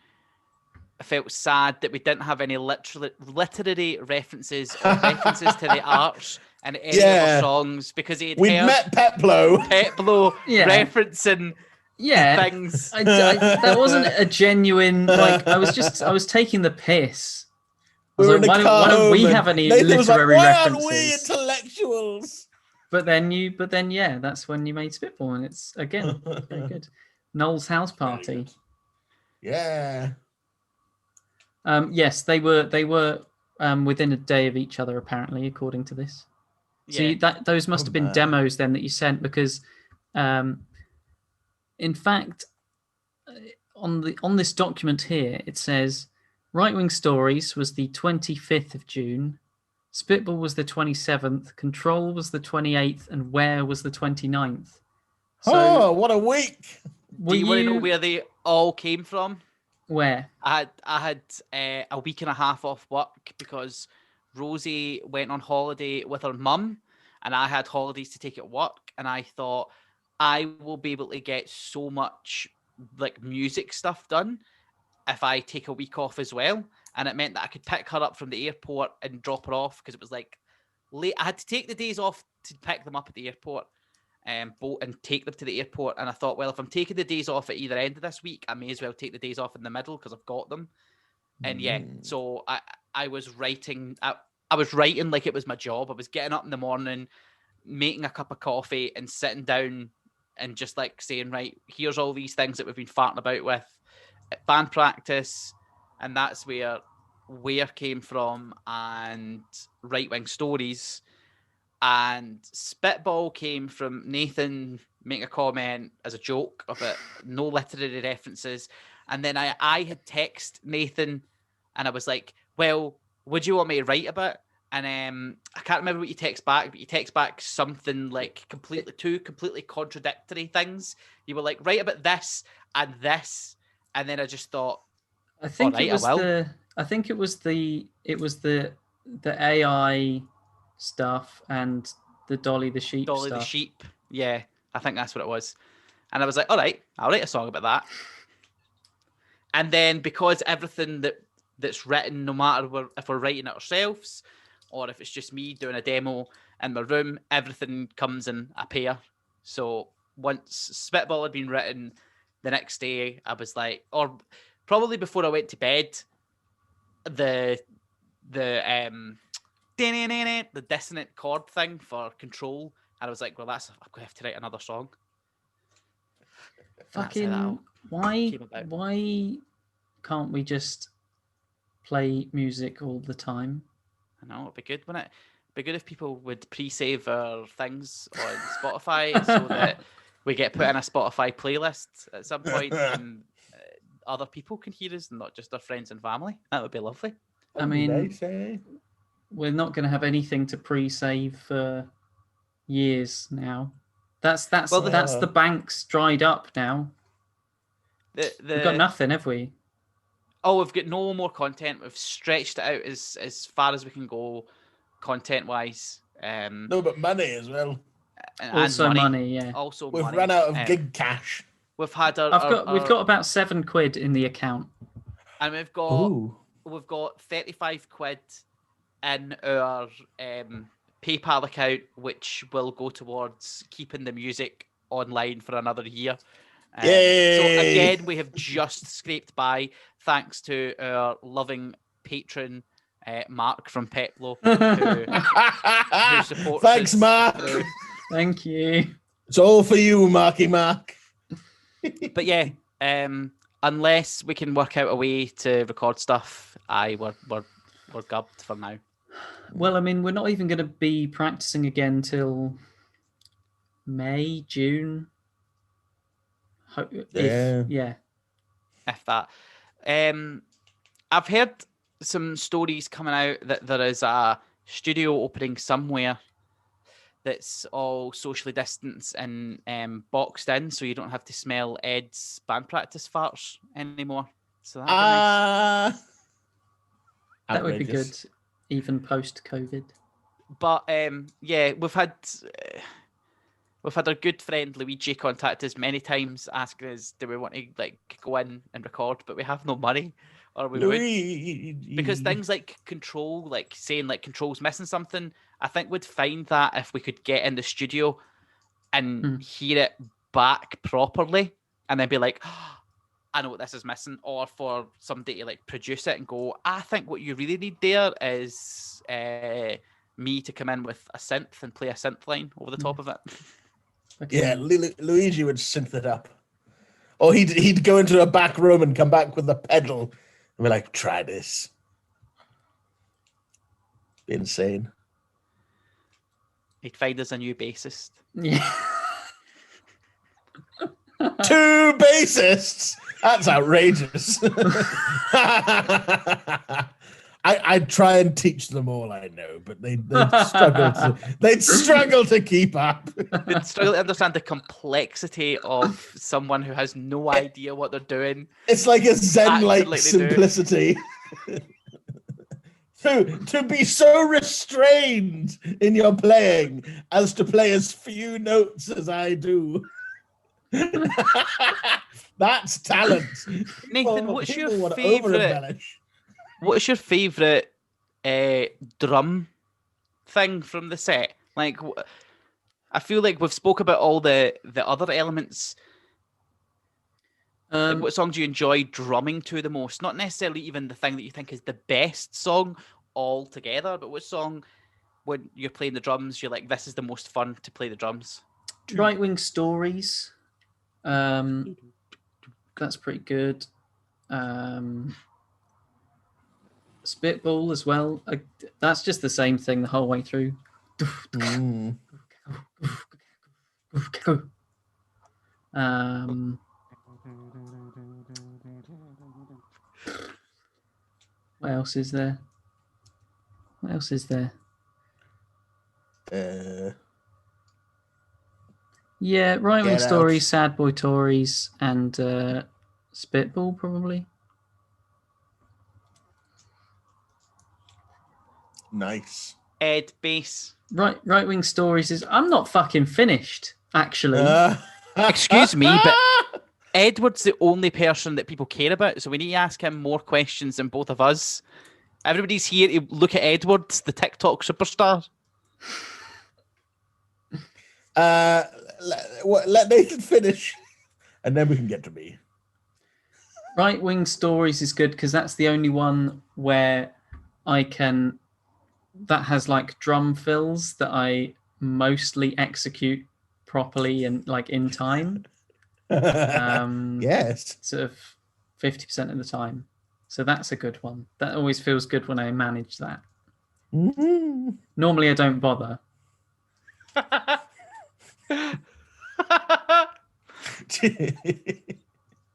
felt sad that we didn't have any literary references or references to the arts in any of our songs because he had We'd heard met Peplo. referencing things. That wasn't a genuine like. I was taking the piss. We were in Like, the car why don't home we and have any Nathan was like, literary why references? aren't we intellectuals? But then yeah, that's when you made Spitball, and it's again very good. Noel's house party. Yeah. Yes, they were within a day of each other, apparently, according to this. Yeah. So those must have been man. demos then that you sent because, in fact, on this document here it says Right Wing Stories was the 25th of June, Spitball was the 27th, Control was the 28th, and Where was the 29th. So, what a week! Do you want to know where they all came from? Where? I had a week and a half off work because Rosie went on holiday with her mum and I had holidays to take at work, and I thought I will be able to get so much like music stuff done if I take a week off as well. And it meant that I could pick her up from the airport and drop her off because it was like late. I had to take the days off to pick them up at the airport and take them to the airport. And I thought, well, if I'm taking the days off at either end of this week, I may as well take the days off in the middle because I've got them. And yeah, so I was writing. I was writing like it was my job. I was getting up in the morning, making a cup of coffee and sitting down and just like saying, right, here's all these things that we've been farting about with at band practice. And that's where came from, and Right Wing Stories. And Spitball came from Nathan make a comment as a joke about no literary references. And then I had text Nathan and I was like, well, would you want me to write about? And I can't remember what you text back, but you text back something like two completely contradictory things. You were like, write about this, and then I just thought, I think right, it was I will. the AI stuff and the Dolly the sheep Dolly stuff. the sheep. Yeah, I think that's what it was. And I was like, all right, I'll write a song about that. And then because everything that's written, no matter if we're writing it ourselves or if it's just me doing a demo in my room, everything comes in a pair. So once Spitball had been written, the next day I was like, or probably before I went to bed, the dissonant chord thing for Control, and I was like, well, I'm going to have to write another song. Fucking why can't we just play music all the time? I know, it'd be good, wouldn't it? It'd be good if people would pre-save our things on Spotify so that we get put in a Spotify playlist at some point and other people can hear us, not just our friends and family. That would be lovely. I mean, we're not going to have anything to pre-save for years now. That's the bank's dried up now. We've got nothing, have we? Oh, we've got no more content. We've stretched it out as far as we can go, content-wise. No, but money as well. Also money, yeah. Also, we've run out of gig cash. We've had we've got about £7 in the account, and we've got 35 quid in our PayPal account, which will go towards keeping the music online for another year. So again, we have just scraped by, thanks to our loving patron, Mark from Peplo, who supports us. Thanks, Mark. Thank you. It's all for you, Marky Mark. But yeah, unless we can work out a way to record stuff, we're gubbed for now. Well, I mean, we're not even going to be practicing again till May, June. If that. I've heard some stories coming out that there is a studio opening somewhere that's all socially distanced and boxed in, so you don't have to smell Ed's band practice farts anymore. So that'd be nice. That would be good, even post-COVID. But yeah, we've had our good friend Luigi contact us many times asking us, do we want to go in and record, but we have no money, or we would, because things like Control, saying Control's missing something, I think we'd find that if we could get in the studio and hear it back properly, and then be like, oh, I know what this is missing, or for somebody to produce it and go, I think what you really need there is me to come in with a synth and play a synth line over the top of it. Yeah, Luigi would synth it up. Or he'd go into a back room and come back with a pedal and be like, try this. Be insane. He'd find us a new bassist. Yeah. 2 bassists? That's outrageous. I'd try and teach them all I know, but they'd struggle to keep up. They'd struggle to understand the complexity of someone who has no idea what they're doing. It's like a Zen-like simplicity. To be so restrained in your playing as to play as few notes as I do. That's talent. Nathan, what's your favourite drum thing from the set? I feel like we've spoke about all the other elements. What song do you enjoy drumming to the most? Not necessarily even the thing that you think is the best song altogether, but what song, when you're playing the drums, you're like, this is the most fun to play the drums? Right Wing Stories. That's pretty good. Spitball as well. That's just the same thing the whole way through. What else is there? Yeah, Right Wing Get Stories, Out. Sad Boy Tories, and Spitball, probably. Nice. Ed bass. Right Wing Stories is... I'm not fucking finished, actually. Excuse me, but Edward's the only person that people care about, so we need to ask him more questions than both of us. Everybody's here to look at Edward, the TikTok superstar. Let Nathan finish, and then we can get to me. Right Wing Stories is good because that's the only one where I can... That has like drum fills that I mostly execute properly and like in time. Yes. Sort of 50% of the time. So that's a good one. That always feels good when I manage that. Mm-hmm. Normally I don't bother.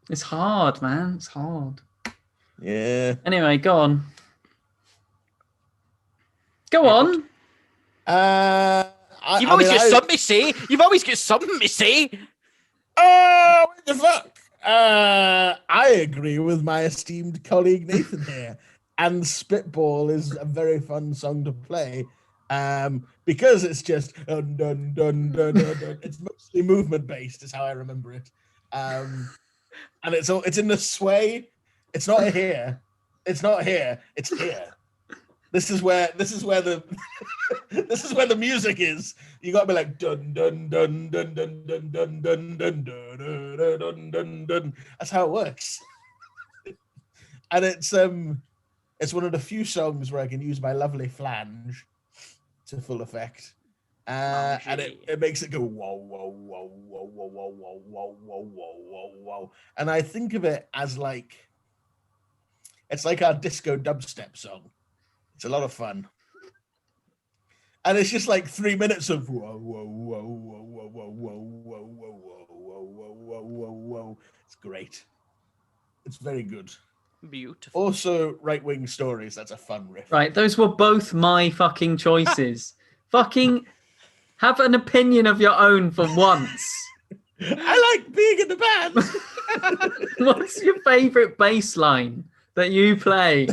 It's hard, man. It's hard. Yeah. Anyway, go on. Go on. You've always got something to say. You've always got something to say. Oh, what the fuck? I agree with my esteemed colleague Nathan here. And Spitball is a very fun song to play. Because it's just dun, dun, dun, dun, dun, dun. It's mostly movement based, is how I remember it. And it's in the sway. It's not here. It's not here. It's here. This is where the this is where the music is. You gotta be like dun dun dun dun dun dun dun dun dun dun dun dun dun. That's how it works. And it's one of the few songs where I can use my lovely flange to full effect. And it makes it go whoa whoa whoa whoa whoa whoa whoa whoa whoa whoa whoa whoa. And I think of it as like it's like our disco dubstep song. It's a lot of fun. And it's just like 3 minutes of whoa, whoa, whoa, whoa, whoa, whoa, whoa, whoa, whoa, whoa, whoa, whoa, whoa, whoa. It's great. It's very good. Beautiful. Also, Right Wing Stories. That's a fun riff. Right, those were both my fucking choices. Fucking have an opinion of your own for once. I like being in the band. What's your favourite bass line that you play?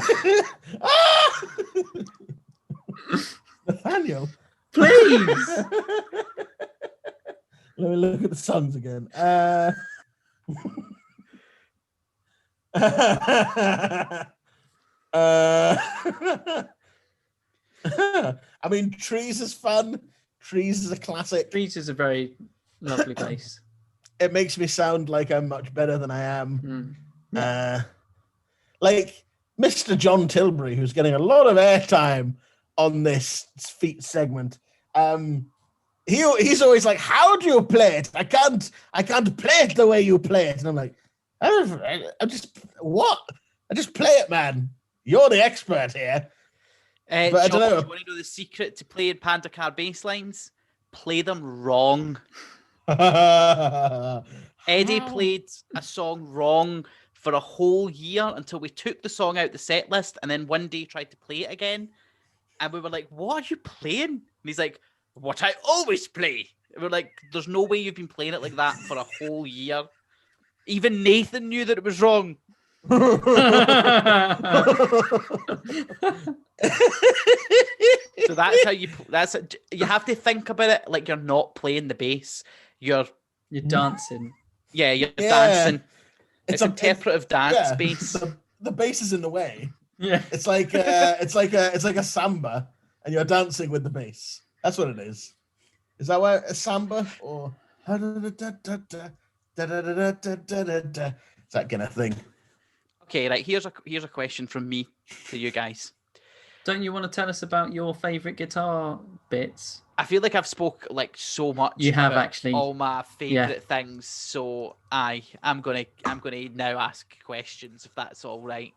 Nathaniel. Please. Let me look at the songs again. I mean, Trees is fun. Trees is a classic. Trees is a very lovely bass. It makes me sound like I'm much better than I am. Like Mr. John Tilbury, who's getting a lot of airtime on this feat segment. He's always like, "How do you play it? I can't play it the way you play it." And I'm like, I just play it, man. You're the expert here. But I don't know. You want to know the secret to playing Pandacar bass lines? Play them wrong. Eddie played a song wrong for a whole year until we took the song out the set list, and then one day tried to play it again, and we were like, "What are you playing?" And he's like, "What I always play." And we're like, "There's no way you've been playing it like that for a whole year." Even Nathan knew that it was wrong. So that's how you have to think about it like you're not playing the bass. You're dancing. Yeah, you're dancing. It's interpretive dance yeah, bass. The bass is in the way. Yeah, it's like a samba, and you're dancing with the bass. That's what it is. Is that why a samba or that kind of thing? Okay, right. Here's a question from me to you guys. Don't you want to tell us about your favorite guitar bits? I feel like I've spoke like so much. You have actually all my favorite things. So I'm gonna now ask questions if that's all right.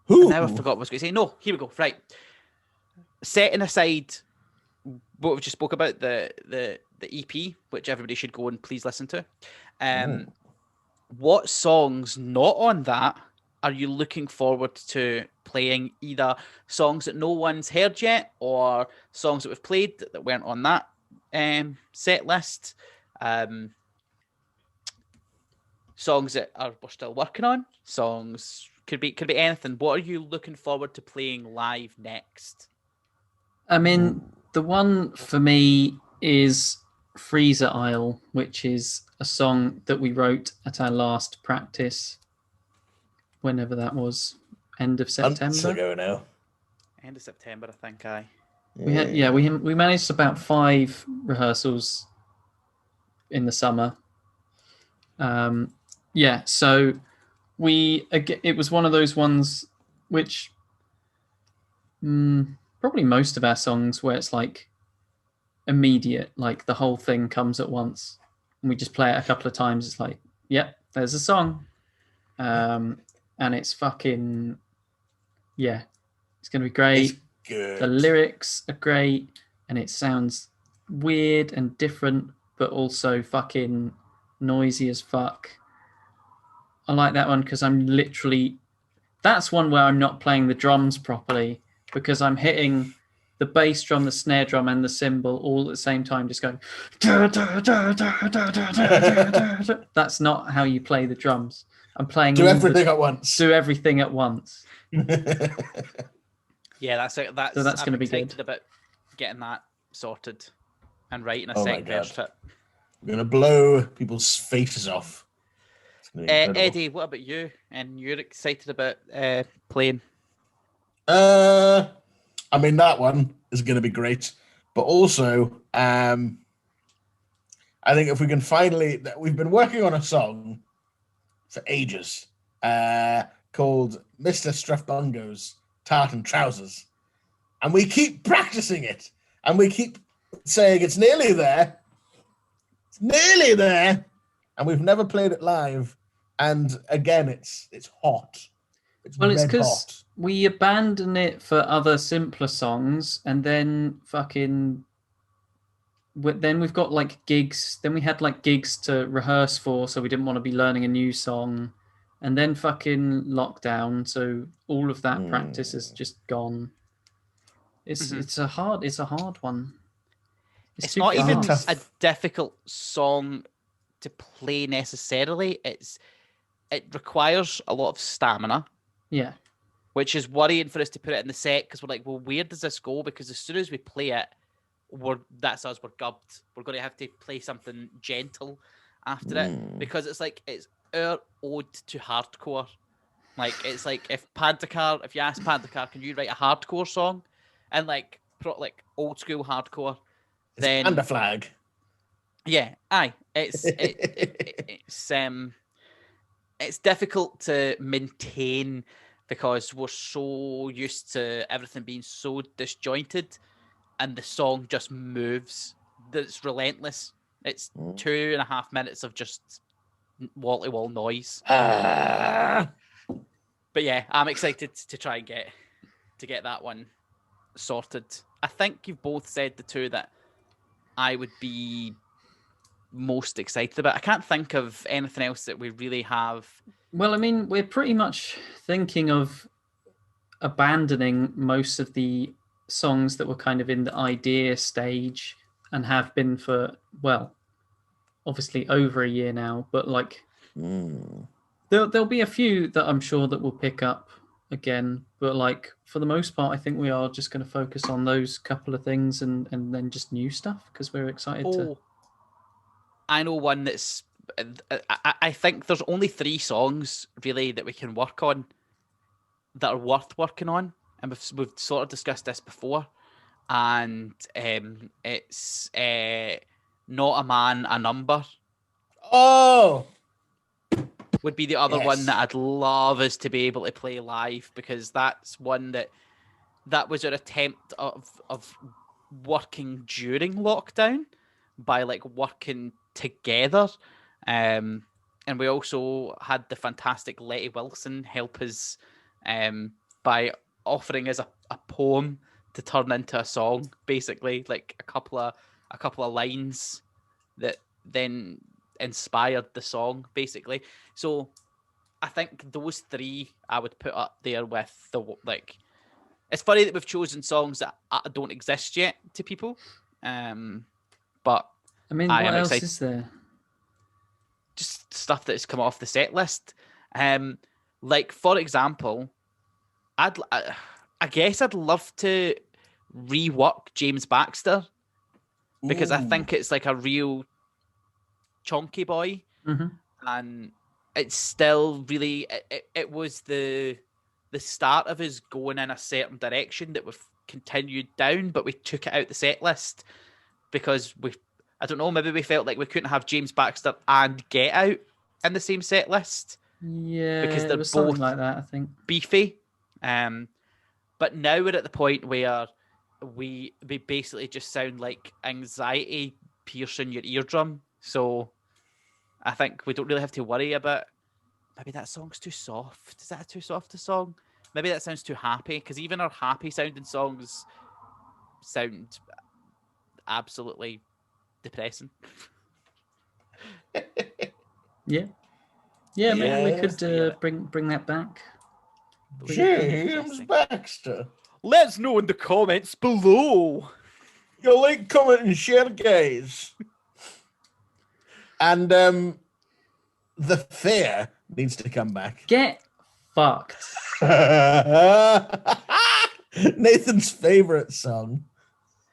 Who? Now I forgot what I was going to say. No, here we go. Right. Setting aside what we just spoke about, the EP, which everybody should go and please listen to. What songs not on that are you looking forward to playing? Either songs that no one's heard yet, or songs that we've played that weren't on that set list. Songs that we're still working on. Songs could be anything. What are you looking forward to playing live next? I mean, the one for me is Freezer Isle, which is a song that we wrote at our last practice, whenever that was, end of Months September. ago now. End of September, I think. Aye. We managed about 5 rehearsals in the summer. So it was one of those ones which probably most of our songs where it's like immediate, like the whole thing comes at once, and we just play it a couple of times. It's like, yep, there's a song, and it's fucking it's gonna be great. It's good. The lyrics are great, and it sounds weird and different, but also fucking noisy as fuck. I like that one because that's one where I'm not playing the drums properly, because I'm hitting the bass drum, the snare drum, and the cymbal all at the same time, just going. That's not how you play the drums. I'm playing. Do everything at once. Do everything at once. Yeah, that's So that's going to be good. About getting that sorted and writing a Oh my second verse God. to it. We're gonna blow people's faces off. It's gonna be incredible. Eddie, what about you? And you're excited about playing? I mean, that one is going to be great, but also, I think if we can we've been working on a song for ages, called Mr. Struffbungo's Tartan Trousers, and we keep practicing it, and we keep saying it's nearly there, and we've never played it live, and again, it's hot. It's because we abandon it for other simpler songs, and then then we've got like gigs. Then we had like gigs to rehearse for, so we didn't want to be learning a new song, and then fucking lockdown. So all of that practice is just gone. It's a hard one. It's not even a difficult song to play necessarily. It requires a lot of stamina. Yeah. Which is worrying for us to put it in the set, because we're like, well, where does this go? Because as soon as we play it, that's us, we're gubbed. We're going to have to play something gentle after it, because it's like, it's our ode to hardcore. Like, it's like, if you ask Pandacar, can you write a hardcore song? And like old school hardcore, then Panda flag. Yeah, aye. It's difficult to maintain, because we're so used to everything being so disjointed, and the song just moves. It's relentless. It's 2.5 minutes of just wall-to-wall noise. But yeah, I'm excited to try and get that one sorted. I think you've both said the two that I would be most excited about. I can't think of anything else that we really have. Well, I mean, we're pretty much thinking of abandoning most of the songs that were kind of in the idea stage and have been for, well, obviously over a year now, but like there'll be a few that I'm sure that we'll pick up again, but like for the most part, I think we are just going to focus on those couple of things and then just new stuff, because we're excited to. I know one that's. I think there's only 3 songs really that we can work on that are worth working on, and we've sort of discussed this before, and it's Not a Man, a Number. Oh, would be the other one that I'd love us to be able to play live, because that's one that was our attempt of working during lockdown by like working together. And we also had the fantastic Letty Wilson help us by offering us a poem to turn into a song, basically, like a couple of lines that then inspired the song, basically. So I think those three I would put up there with the like. It's funny that we've chosen songs that don't exist yet to people, but I mean, I what am else excited. is there? Just stuff that has come off the set list. Like for example, I guess I'd love to rework James Baxter because I think it's like a real chonky boy, and it's still really it was the start of us going in a certain direction that we've continued down, but we took it out the set list because I don't know, maybe we felt like we couldn't have James Baxter and Get Out in the same set list. Yeah, because they're it was something both like that, I think. beefy. But now we're at the point where we basically just sound like anxiety piercing your eardrum. So I think we don't really have to worry about maybe that song's too soft. Is that too soft a song? Maybe that sounds too happy, because even our happy sounding songs sound absolutely depressing. Yeah, maybe we could Yeah. bring that back. James Baxter. Let us know in the comments below. Your like, comment, and share, guys. And the fair needs to come back. Get fucked. Nathan's favorite song.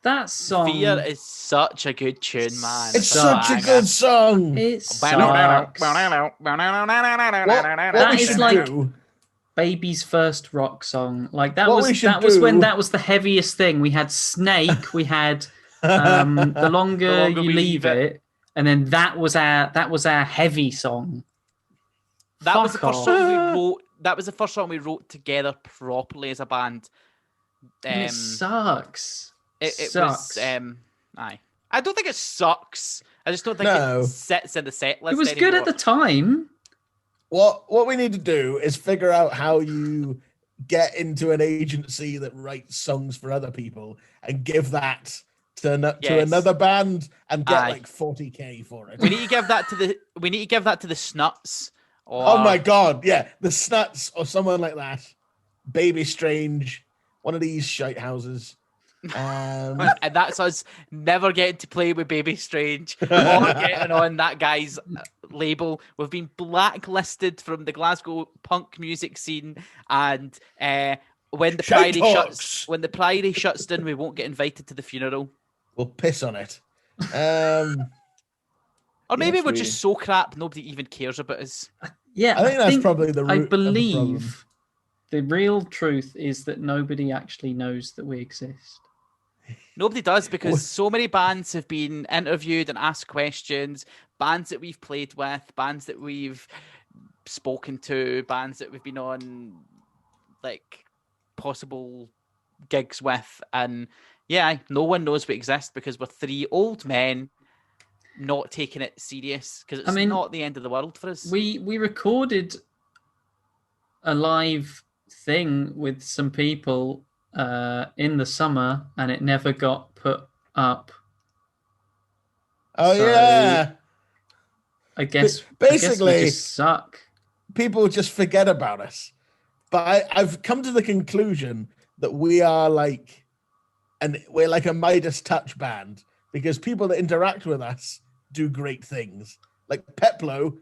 That song. Fear is such a good tune, man. It's such a good song. It sucks. What That we is should like do, Baby's first rock song. Like that What was we should when do- that was the heaviest thing. We had Snake, we had the longer you We leave it, and then that was our heavy song. That was the Fuck first off. song we wrote. That was the first song we wrote together properly as a band. And it sucks. It sucks. was aye. I don't think it sucks. I just don't think No. it sits in the set list. It was good at the time. what we need to do is figure out how you get into an agency that writes songs for other people and give that to Yes. another band and get Aye. like 40k for it. We need to give that to the Snuts. Or, Oh my god, yeah, the Snuts or someone like that. Baby Strange, one of these shite houses. And that's us never getting to play with Baby Strange or getting on that guy's label. We've been blacklisted from the Glasgow punk music scene, and when the Shite Priory shuts down, we won't get invited to the funeral. We'll piss on it. Or maybe Yes, we're we- just so crap nobody even cares about us. Yeah, I think that's probably the I root of the problem. believe the real truth is that nobody actually knows that we exist. Nobody does, because so many bands have been interviewed and asked questions. Bands that we've played with, bands that we've spoken to, bands that we've been on like possible gigs with, and yeah, no one knows we exist because we're three old men not taking it serious, because it's not the end of the world for us. We recorded a live thing with some people in the summer, and it never got put up. Oh So, yeah. I guess Basically, we just suck. People just forget about us. But I've come to the conclusion that we're like a Midas touch band, because people that interact with us do great things. Like Peplo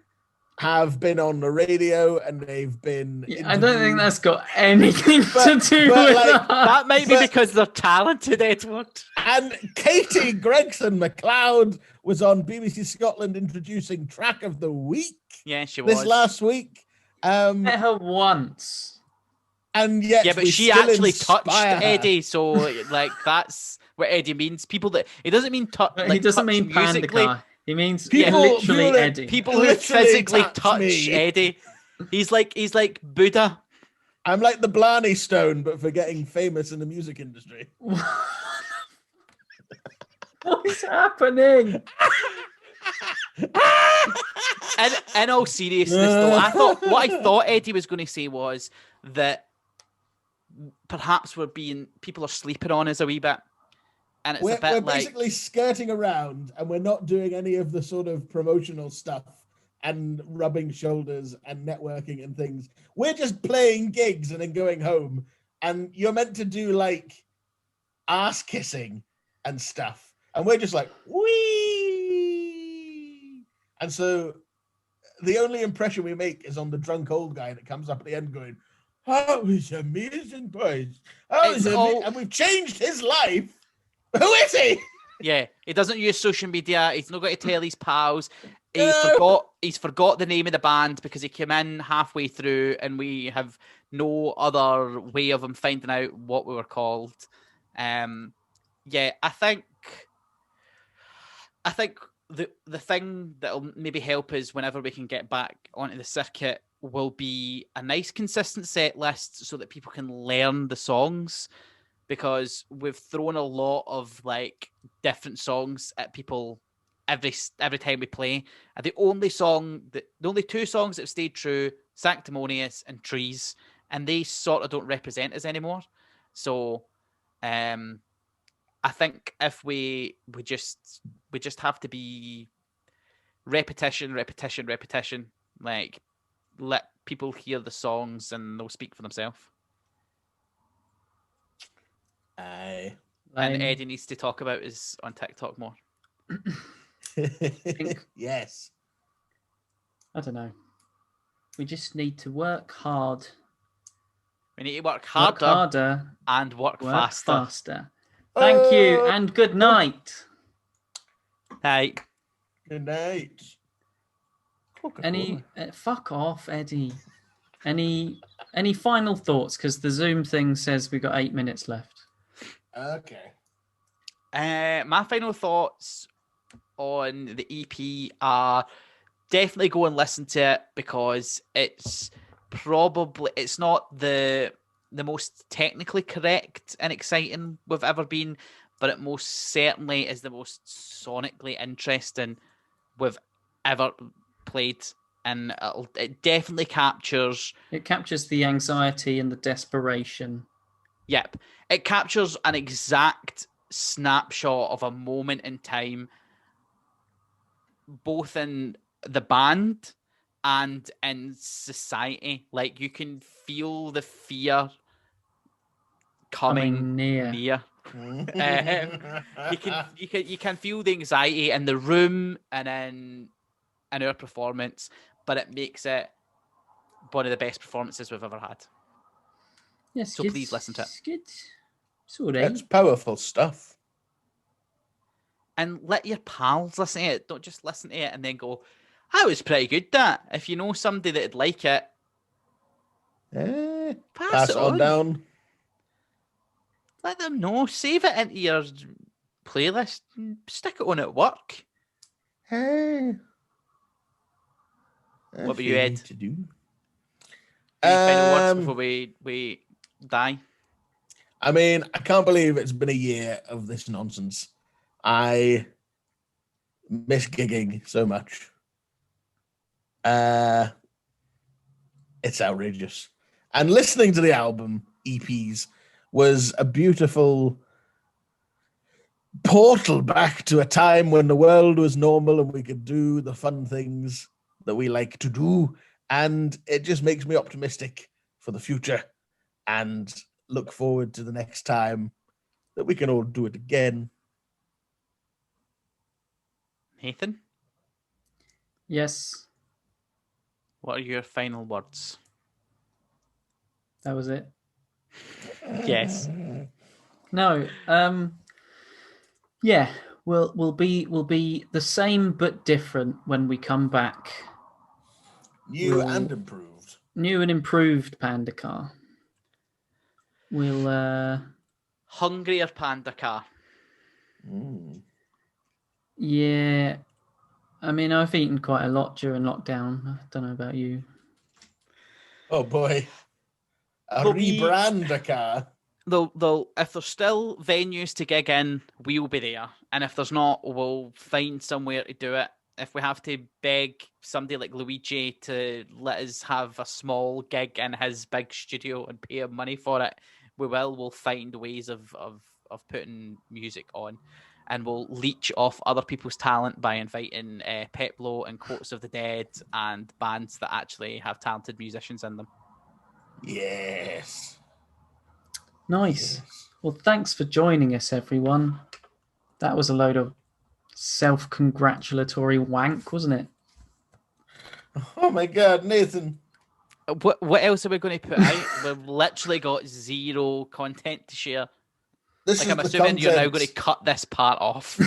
have been on the radio and they've been. I don't think that's got anything to do but with like, that. That might be because they're talented, Edward. And Katie Gregson McLeod was on BBC Scotland introducing Track of the Week Yeah, she was. this last week. Met her once. And yet, Yeah, but we she still actually touched inspire her. Eddie, so like that's what Eddie means. People that he doesn't mean touch. But Like, he doesn't touch mean musically. Pandacar. He means People- literally people that- Eddie. People who Literally physically touch touch me. Eddie. He's like Buddha. I'm like the Blarney Stone, but for getting famous in the music industry. What is happening? And in all seriousness, though, what I thought Eddie was going to say was that perhaps people are sleeping on us a wee bit. And it's we're a bit like basically skirting around, and we're not doing any of the sort of promotional stuff and rubbing shoulders and networking and things. We're just playing gigs and then going home. And you're meant to do like ass kissing and stuff. And we're just like, wee. And so the only impression we make is on the drunk old guy that comes up at the end going, "Oh, it's amazing, boys. Oh, it's and we've changed his life. Who is he?" Yeah, he doesn't use social media. He's not going to tell his pals. He's forgot the name of the band because he came in halfway through, and we have no other way of him finding out what we were called. Yeah, I think the thing that'll maybe help us whenever we can get back onto the circuit will be a nice consistent set list so that people can learn the songs, because we've thrown a lot of like different songs at people every time we play. And the only two songs that have stayed true, Sanctimonious and Trees, and they sort of don't represent us anymore. So I think if we just have to be repetition, like let people hear the songs and they'll speak for themselves. Aye. And Eddie needs to talk about is on TikTok more. Yes. I don't know. We just need to work hard. We need to work harder and work faster. Thank you and good night. Hey. Good night. Fuck off, Eddie. Any final thoughts? Because the Zoom thing says we've got 8 minutes left. Okay. My final thoughts on the EP are definitely go and listen to it, because it's not the most technically correct and exciting we've ever been, but it most certainly is the most sonically interesting we've ever played, and it definitely captures the anxiety and the desperation. Yep. It captures an exact snapshot of a moment in time, both in the band and in society. Like, you can feel the fear coming near. You can feel the anxiety in the room and in our performance, but it makes it one of the best performances we've ever had. Yes, so please listen to it. It's good. Sorry. It's powerful stuff. And let your pals listen to it. Don't just listen to it and then go, "I was pretty good that." If you know somebody that'd like it, pass it on down. Let them know. Save it into your playlist. Stick it on at work. Hey. What about you, Ed? To do. Any final words before we die? I mean, I can't believe it's been a year of this nonsense. I miss gigging so much. It's outrageous. And listening to the album EPs was a beautiful portal back to a time when the world was normal and we could do the fun things that we like to do. And it just makes me optimistic for the future and look forward to the next time that we can all do it again. Nathan? Yes. What are your final words? That was it. Yes. No. Yeah. We'll be the same but different when we come back. New and improved. New and improved Pandacar. We'll hungrier Pandacar. Yeah. I mean, I've eaten quite a lot during lockdown. I don't know about you. Oh boy. Rebrand-a-car. They'll if there's still venues to gig in, we'll be there. And if there's not, we'll find somewhere to do it. If we have to beg somebody like Luigi to let us have a small gig in his big studio and pay him money for it, we'll find ways of putting music on, and we'll leech off other people's talent by inviting Peplo and Quotes of the Dead and bands that actually have talented musicians in them. Yes. Nice. Yes. Well, thanks for joining us, everyone. That was a load of self-congratulatory wank, wasn't it? Oh my God, Nathan. What else are we going to put out? We've literally got zero content to share. This Like, is I'm the assuming you're now content. going to cut this part off.